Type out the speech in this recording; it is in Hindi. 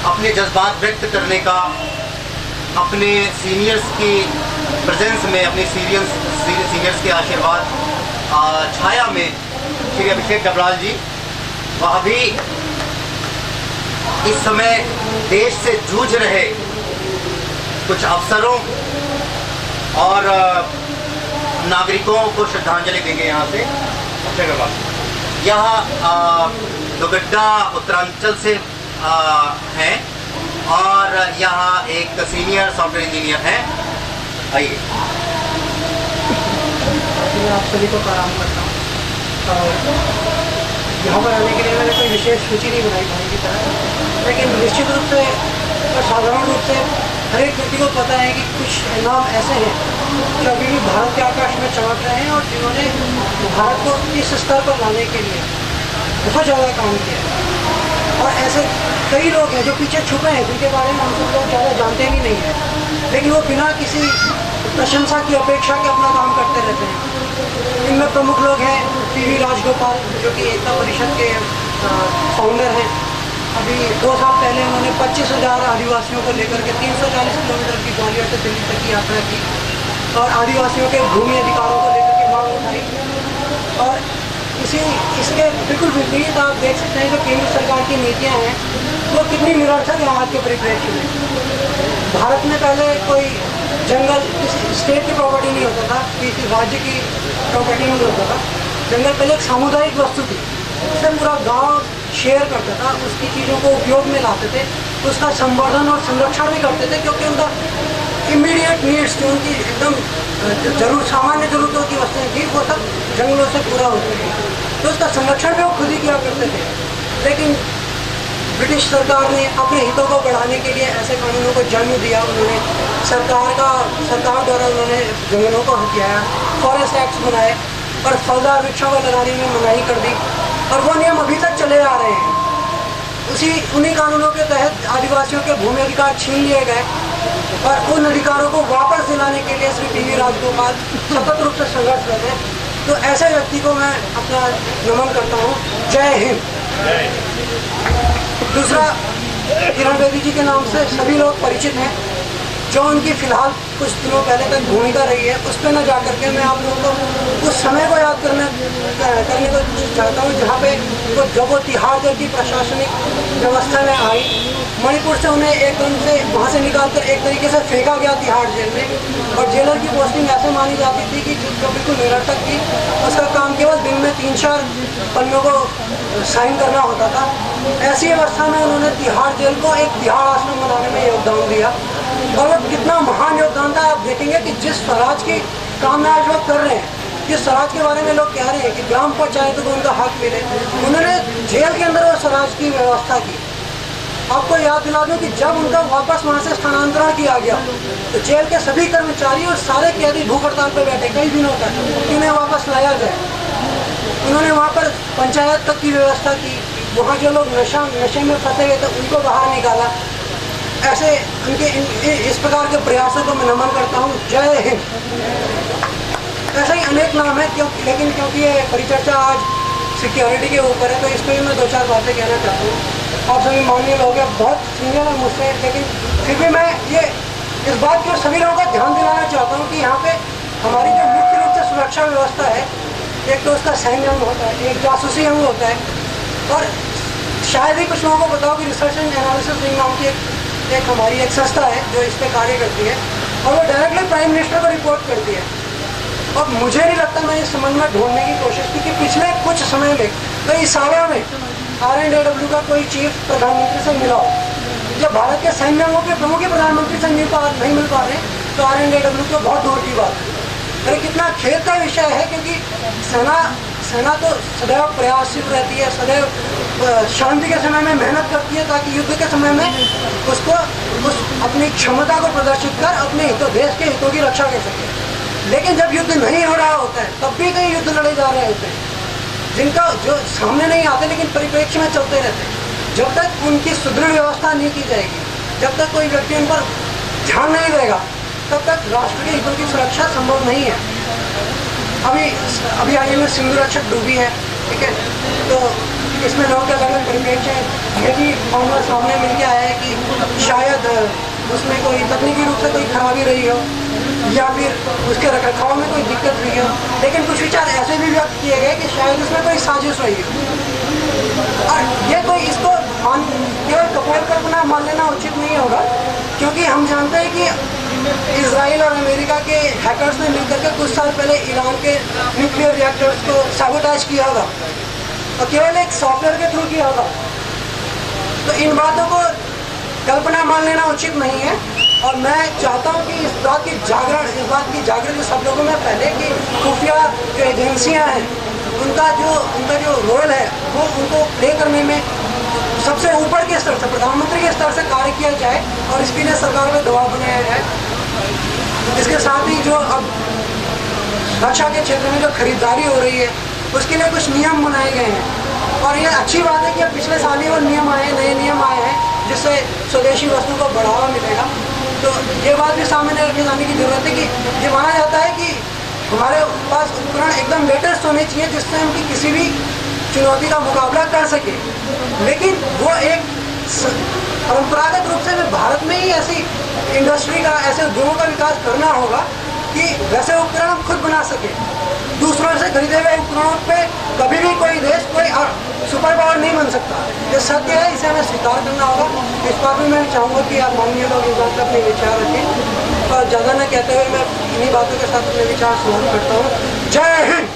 अपने जज्बात व्यक्त करने का, अपने सीनियर्स की प्रेजेंस में, अपने सीनियर्स के आशीर्वाद छाया में श्री अभिषेक डबराल जी, वह भी इस समय देश से जूझ रहे कुछ अफसरों और नागरिकों को श्रद्धांजलि देंगे। यहाँ से अभिषेक डबराल यहाँ दुगड्डा उत्तरांचल से हैं और यहाँ एक सीनियर सॉफ्टवेयर इंजीनियर हैं। आइए। आप सभी को प्रणाम करता हूँ। यहाँ पर आने के लिए मैंने कोई विशेष सूची नहीं बनाई भाई की तरह, लेकिन निश्चित रूप से और साधारण रूप से हर एक व्यक्ति को पता है कि कुछ नाम ऐसे हैं जो अभी भी भारत के आकाश में चमक रहे हैं और जिन्होंने भारत को इस स्तर पर लाने के लिए बहुत ज़्यादा काम किया। और ऐसे कई लोग हैं जो पीछे छुपे हैं, जिनके बारे में हम सब लोग ज़्यादा जानते भी नहीं हैं, लेकिन वो बिना किसी प्रशंसा की अपेक्षा के अपना काम करते रहते हैं। इनमें प्रमुख लोग हैं पीवी राजगोपाल, जो कि एकता परिषद के फाउंडर हैं। अभी 2 साल पहले उन्होंने 25,000 आदिवासियों को लेकर के 340 किलोमीटर की ग्वालियर से दिल्ली तक की यात्रा की और आदिवासियों के भूमि अधिकारों को लेकर के मांग उठाई। और इसके बिल्कुल विपरीत आप देख सकते हैं जो केंद्र सरकार की नीतियाँ हैं वो कितनी निरर्थक है आज के परिप्रेक्ष्य में। भारत में पहले कोई जंगल किसी स्टेट की प्रॉपर्टी नहीं होता था, किसी राज्य की प्रॉपर्टी नहीं होता था। जंगल पहले एक सामुदायिक वस्तु थी, उससे पूरा गांव शेयर करता था, उसकी चीज़ों को उपयोग में लाते थे, उसका संवर्धन और संरक्षण भी करते थे, क्योंकि उनका इमीडिएट नीड्स जो उनकी एकदम सामान्य ज़रूरतों की वस्तुएँ थी वो सब जंगलों से पूरा होती थी, तो उसका संरक्षण भी वो खुद ही किया करते थे। लेकिन ब्रिटिश सरकार ने अपने हितों को बढ़ाने के लिए ऐसे कानूनों को जन्म दिया। उन्होंने सरकार द्वारा उन्होंने जंगलों को हथियाया, फॉरेस्ट एक्ट्स बनाए और फलदार वृक्षों को लगाने में मनाही कर दी, और वो नियम अभी तक चले आ रहे हैं। उन्हीं कानूनों के तहत आदिवासियों के भूमि अधिकार छीन लिए गए और उन अधिकारों को वापस दिलाने के लिए श्री पीवी राजगोपाल सतत रूप से संघर्ष करते हैं। तो ऐसे व्यक्ति को मैं अपना नमन करता हूँ। जय हिंद। दूसरा, किरण बेदी जी के नाम से सभी लोग परिचित हैं, जो उनकी फ़िलहाल कुछ दिनों पहले तक भूमिका रही है, उस पर न जा करके मैं आप लोगों को उस समय को याद करने को चाहता हूँ जब वो तिहाड़ जेल की प्रशासनिक व्यवस्था में आई। मणिपुर से उन्हें एकदम से वहाँ से निकालकर एक तरीके से फेंका गया तिहाड़ जेल में, और जेलर की पोस्टिंग ऐसे मानी जाती थी कि जो बिल्कुल निरर्थक थी। उसका काम केवल दिन में 3-4 पन्नों को साइन करना होता था। ऐसी अवस्था में उन्होंने तिहाड़ जेल को एक तिहाड़ आश्रम बनाने में योगदान दिया, और वो कितना महान योगदान था। आप देखेंगे कि जिस स्वराज की काम आज लोग कर रहे हैं, जिस स्वराज के बारे में लोग कह रहे हैं कि ग्राम पंचायतों को उनका हक मिले, उन्होंने जेल के अंदर वो स्वराज की व्यवस्था की। आपको याद दिला दूं कि जब उनका वापस वहाँ से स्थानांतरण किया गया तो जेल के सभी कर्मचारी और सारे कैदी भूख हड़ताल पर बैठे कई दिनों तक, उन्हें वापस लाया गया। उन्होंने वहाँ पर पंचायत तक की व्यवस्था की, वहाँ जो लोग नशे में फंसे हुए थे उनको बाहर निकाला। ऐसे उनके इस प्रकार के प्रयासों को मैं नमन करता हूँ। जय हिंद। ऐसे ही अनेक नाम है, लेकिन क्योंकि ये परिचर्चा आज सिक्योरिटी के ऊपर है तो इस पर भी मैं 2-4 बातें कहना चाहता हूँ। आप सभी माननीय लोग हैं, बहुत सीनियर है मुझसे, लेकिन फिर भी मैं इस बात की ओर सभी लोगों का ध्यान दिलाना चाहता हूँ कि यहाँ पे हमारी जो मुख्य रूप से सुरक्षा व्यवस्था है, एक तो उसका सैन्य अंग होता है, एक जासूसी अंग होता है, और शायद ही कुछ लोगों को बताओ कि रिसर्च एंड एनालिसिस विंग नाम की एक हमारी एक संस्था है जो इस पर कार्य करती है, और वो डायरेक्टली प्राइम मिनिस्टर को रिपोर्ट करती है। और मुझे नहीं लगता, मैं इस संबंध में ढूंढने की कोशिश की कि पिछले कुछ समय में कई सालों में RNAW का कोई चीफ प्रधानमंत्री से मिला हो। जब भारत के सैन्य अंगों के प्रमुख ही प्रधानमंत्री से नहीं मिल पा रहे तो RNAW तो बहुत दूर की बात है। अरे कितना खेद का विषय है, क्योंकि सेना तो सदैव प्रयासशील रहती है, सदैव शांति के समय में मेहनत करती है ताकि युद्ध के समय में उसको अपनी क्षमता को प्रदर्शित कर अपने देश के हितों की रक्षा कर सके। लेकिन जब युद्ध नहीं हो रहा होता है तब भी कई युद्ध लड़े जा रहे होते हैं, जिनका जो सामने नहीं आते लेकिन परिप्रेक्ष्य में चलते रहते हैं। जब तक उनकी सुदृढ़ व्यवस्था नहीं की जाएगी, जब तक कोई व्यक्ति उन पर ध्यान नहीं देगा, तब तक राष्ट्र के हितों की सुरक्षा संभव नहीं है। अभी हाल ही में सिंधु रक्षक डूबी है, ठीक है। तो इसमें लोगों के अलग अलग परिप्रेक्ष्य हैं। ये भी मामला सामने मिल के आया है कि शायद उसमें कोई तकनीकी रूप से कोई खराबी रही हो या फिर उसके रखरखाव में कोई दिक्कत हुई हो, लेकिन कुछ विचार ऐसे भी व्यक्त किए गए कि शायद उसमें कोई साजिश रही हो। और ये कोई इसको केवल कपोल कल्पना मान लेना उचित नहीं होगा, क्योंकि हम जानते हैं कि इजराइल और अमेरिका के हैकर्स ने मिलकर के कुछ साल पहले ईरान के न्यूक्लियर रिएक्टर्स को सैबोटेज किया था और केवल एक सॉफ्टवेयर के थ्रू किया था। तो इन बातों को कल्पना मान लेना उचित नहीं है। और मैं चाहता हूँ कि इस बात की जागृति सब लोगों में फैले कि खुफिया जो एजेंसियाँ हैं उनका जो रोल है वो उनको प्ले करने में सबसे ऊपर के स्तर से, प्रधानमंत्री के स्तर से कार्य किया जाए और इसके लिए सरकार में दबाव बनाया जाए। इसके साथ ही जो अब रक्षा के क्षेत्र में जो खरीदारी हो रही है उसके लिए कुछ नियम बनाए गए हैं और ये अच्छी बात है कि अब पिछले साल ही वो नियम आए, नए नियम आए हैं जिससे स्वदेशी वस्तुओं को बढ़ावा मिलेगा। तो ये बात भी सामने रखे जाने की जरूरत है कि ये माना जाता है कि हमारे पास उपकरण एकदम लेटेस्ट होने चाहिए जिससे हम किसी भी चुनौती का मुकाबला कर सके, लेकिन वो एक परंपरागत रूप से भारत में ही ऐसी इंडस्ट्री का, ऐसे उद्योगों का विकास करना होगा कि वैसे उपकरण हम खुद बना सके। दूसरों से खरीदे हुए उपकरणों पे कभी भी कोई देश कोई सुपर पावर नहीं बन सकता। ये सत्य है, इसे हमें स्वीकार करना होगा। इस बात में मैं चाहूँगा कि आप माननीय लोग इस बात पर अपने विचार रखें और ज़्यादा न कहते हुए मैं इन्हीं बातों के साथ अपने विचार समाप्त करता हूँ। जय हिंद।